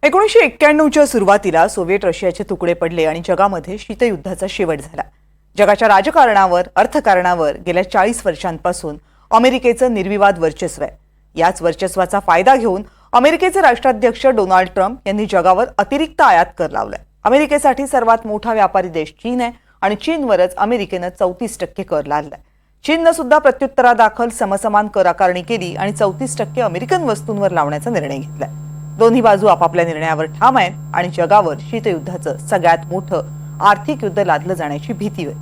1991च्या सुरुवातीला सोव्हिएट रशियाचे तुकडे पडले आणि जगामध्ये शीतयुद्धाचा शेवट झाला। जगाच्या राजकारणावर, अर्थकारणावर गेल्या 40 वर्षांपासून अमेरिकेचं निर्विवाद वर्चस्व आहे। याच वर्चस्वाचा फायदा घेऊन अमेरिकेचे राष्ट्राध्यक्ष डोनाल्ड ट्रम्प यांनी जगावर अतिरिक्त आयात कर लावलाय। अमेरिकेसाठी सर्वात मोठा व्यापारी देश चीन आहे आणि चीनवरच अमेरिकेनं 34% कर लादलाय। चीननं सुद्धा प्रत्युत्तरादाखल समसमान कर आकारणी केली आणि 34% अमेरिकन वस्तूंवर लावण्याचा निर्णय घेतलाय। दोन्ही बाजू आपापल्या निर्णयावर ठाम आहेत आणि जगावर शीतयुद्धाचं सगळ्यात मोठं आर्थिक युद्ध लादलं जाण्याची भीती आहे।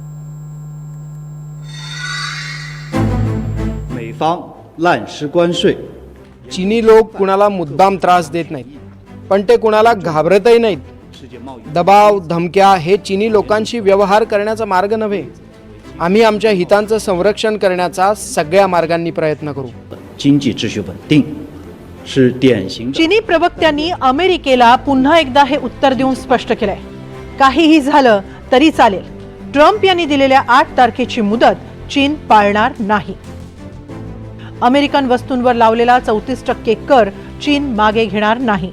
美方滥施关税 चीनी लोक कुणाला मुद्दाम त्रास देत नाहीत, पण ते कुणाला घाबरतही नाहीत। दबाव, धमक्या हे चीनी लोकांशी व्यवहार करण्याचा मार्ग नव्हे। आम्ही आमच्या हितांचं संरक्षण करण्याचा सगळ्या मार्गांनी प्रयत्न करू। 经济秩序稳定是典型的 चीनी प्रवक्त्यांनी अमेरिकेला पुन्हा एकदा हे उत्तर देऊन स्पष्ट केलंय, काहीही झालं तरी चालेल। ट्रम्प यांनी दिलेल्या 8 तारखेची मुदत चीन पाळणार नाही। अमेरिकन वस्तूंवर लावलेला 34% कर चीन मागे घेणार नाही।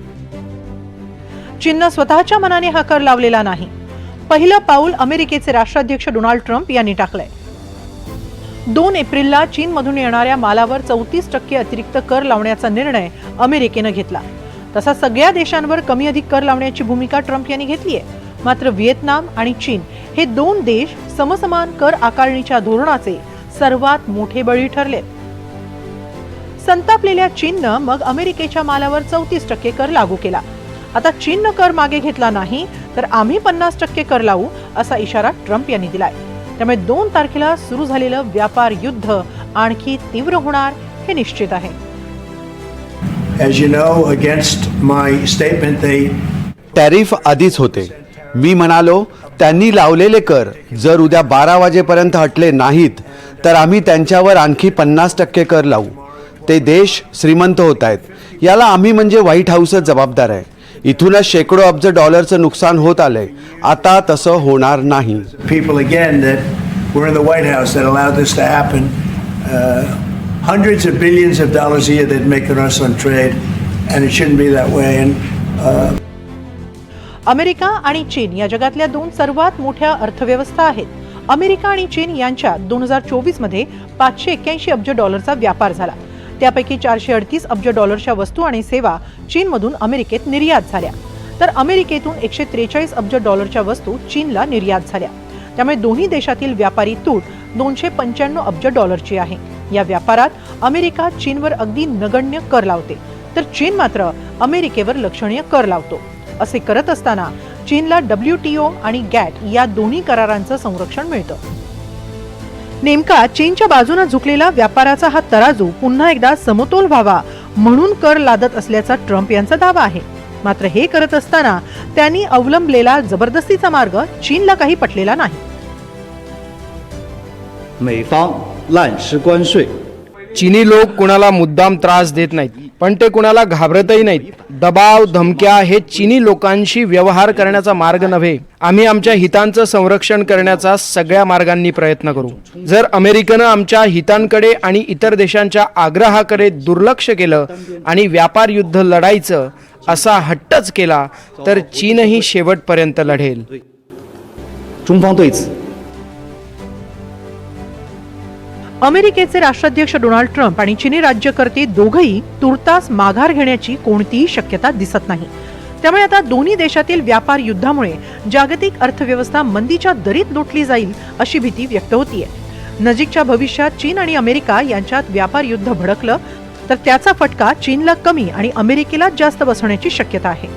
चीननं स्वतःच्या मनाने हा कर लावलेला नाही। पहिलं पाऊल अमेरिकेचे राष्ट्राध्यक्ष डोनाल्ड ट्रम्प यांनी टाकलंय। 2 एप्रिलला चीनमधून येणाऱ्या मालावर 34% अतिरिक्त कर लावण्याचा निर्णय अमेरिकेनं घेतला। तसा सगळ्या देशांवर कमी अधिक कर लावण्याची भूमिका ट्रम्प यांनी घेतली आहे। मात्र व्हिएतनाम आणि चीन हे 2 देश समसमान कर आकारणीच्या धोरणाचे सर्वात मोठे बळी ठरले। संतापलेल्या चीननं मग अमेरिकेच्या मालावर 34% कर लागू केला। आता चीननं कर मागे घेतला नाही तर आम्ही 50% कर लावू असा इशारा ट्रम्प यांनी दिलाय। त्यामुळे 2 तारखेला सुरू झालेलं व्यापार युद्ध आणखी तीव्र होणार हे निश्चित आहे। As you know, against my statement, they tariff आधीच होते। मी म्हणालो त्यांनी लावलेले कर जर उद्या 12 वाजेपर्यंत हटले नाहीत तर आम्ही त्यांच्यावर आणखी 50% कर लावू। ते देश श्रीमंत होत आहेत, याला आम्ही म्हणजे व्हाईट हाऊसच जबाबदार आहे। इथूनच शेकडो अब्ज डॉलरचं नुकसान होत आलंय। आता तसं होणार नाही। people again that were in the White House that allowed this to happen. Hundreds of billions of dollars a year they'd make on us on trade, and it shouldn't be that way. And America आणि चीन या जगातल्या 2 सर्वात मोठ्या अर्थव्यवस्था आहेत। America आणि चीन यांच्यात 2024 मध्ये 581 अब्ज डॉलरचा व्यापार झाला। त्यापैकी 438 अब्ज डॉलरच्या वस्तू आणि सेवा चीनमधून अमेरिकेत निर्यात झाल्या, तर अमेरिकेतून 143 अब्ज डॉलरच्या वस्तू चीनला निर्यात झाल्या। त्यामुळे दोन्ही देशातील व्यापारी तूट 295 अब्ज डॉलरची आहे। या व्यापारात अमेरिका चीनवर अगदी नगण्य कर लावते, तर चीन मात्र अमेरिकेवर लक्षणीय कर लावतो। असे करत असताना चीनला WTO आणि गॅट या दोन्ही करारांचं संरक्षण मिळतं। नेमका चीनच्या बाजूने झुकलेला व्यापाराचा हा तराजू पुन्हा एकदा समतोल व्हावा म्हणून कर लादत असल्याचा ट्रम्प यांचा दावा आहे। मात्र हे करत असताना त्यांनी अवलंबलेला जबरदस्तीचा मार्ग चीनला काही पटलेला नाही। 美方滥施关税 चीनी लोक कुणाला मुद्दाम त्रास देत नाहीत, पण ते कुणाला घाबरतही नाहीत। दबाव, धमक्या हे चीनी लोकांशी व्यवहार करण्याचा मार्ग नव्हे। आम्ही आमच्या हितांचं संरक्षण करण्याचा सगळ्या मार्गांनी प्रयत्न करू। जर अमेरिकेनं आमच्या हितांकडे आणि इतर देशांच्या आग्रहाकडे दुर्लक्ष केलं आणि व्यापार युद्ध लढायचं असा हट्टच केला तर चीनही शेवटपर्यंत लढेल। 中方对此 अमेरिकेचे राष्ट्राध्यक्ष डोनाल्ड ट्रम्प आणि चीनी राज्यकर्ते दोघंही तुर्तास माघार घेण्याची कोणतीही शक्यता दिसत नाही। त्यामुळे आता दोन्ही देशातील व्यापार युद्धामुळे जागतिक अर्थव्यवस्था मंदीच्या दरीत लोटली जाईल अशी भीती व्यक्त होतीये। नजीकच्या भविष्यात चीन आणि अमेरिका यांच्यात व्यापार युद्ध भडकलं तर त्याचा फटका चीनला कमी आणि अमेरिकेला जास्त बसण्याची शक्यता आहे।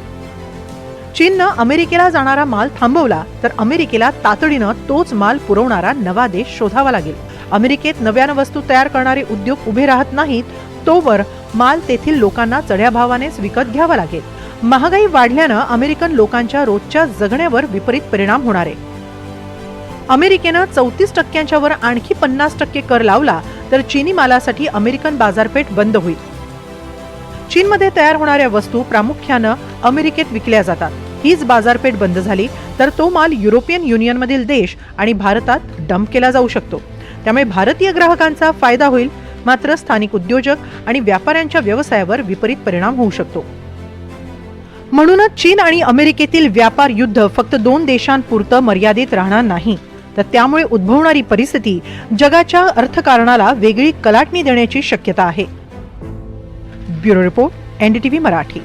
चीननं अमेरिकेला जाणारा माल थांबवला तर अमेरिकेला तातडीनं तोच माल पुरवणारा नवा देश शोधावा लागेल। अमेरिकेत नव्यानं वस्तू तयार करणारे उद्योग उभे राहत नाहीत तोवर माल तेथील लोकांना चढ्या भावानेच विकत घ्यावा लागेल। महागाई वाढल्यानं अमेरिकन लोकांच्या रोजच्या जगण्यावर विपरीत परिणाम होणार आहे। अमेरिकेनं 34% वर आणखी 50% कर लावला तर चीनी मालासाठी अमेरिकन बाजारपेठ बंद होईल। चीनमध्ये तयार होणाऱ्या वस्तू प्रामुख्यानं अमेरिकेत विकल्या जातात। हीच बाजारपेठ बंद झाली तर तो माल युरोपियन युनियनमधील देश आणि भारतात डंप केला जाऊ शकतो। त्यामुळे भारतीय ग्राहकांचा फायदा होईल, मात्र स्थानिक उद्योजक आणि व्यापाऱ्यांच्या व्यवसायावर विपरीत परिणाम होऊ शकतो। म्हणूनच चीन आणि अमेरिकेतील व्यापार युद्ध फक्त 2 देशांपुरतं मर्यादित राहणार नाही, तर त्यामुळे उद्भवणारी परिस्थिती जगाच्या अर्थकारणाला वेगळी कलाटणी देण्याची शक्यता आहे. Bureau report, NDTV Marathi.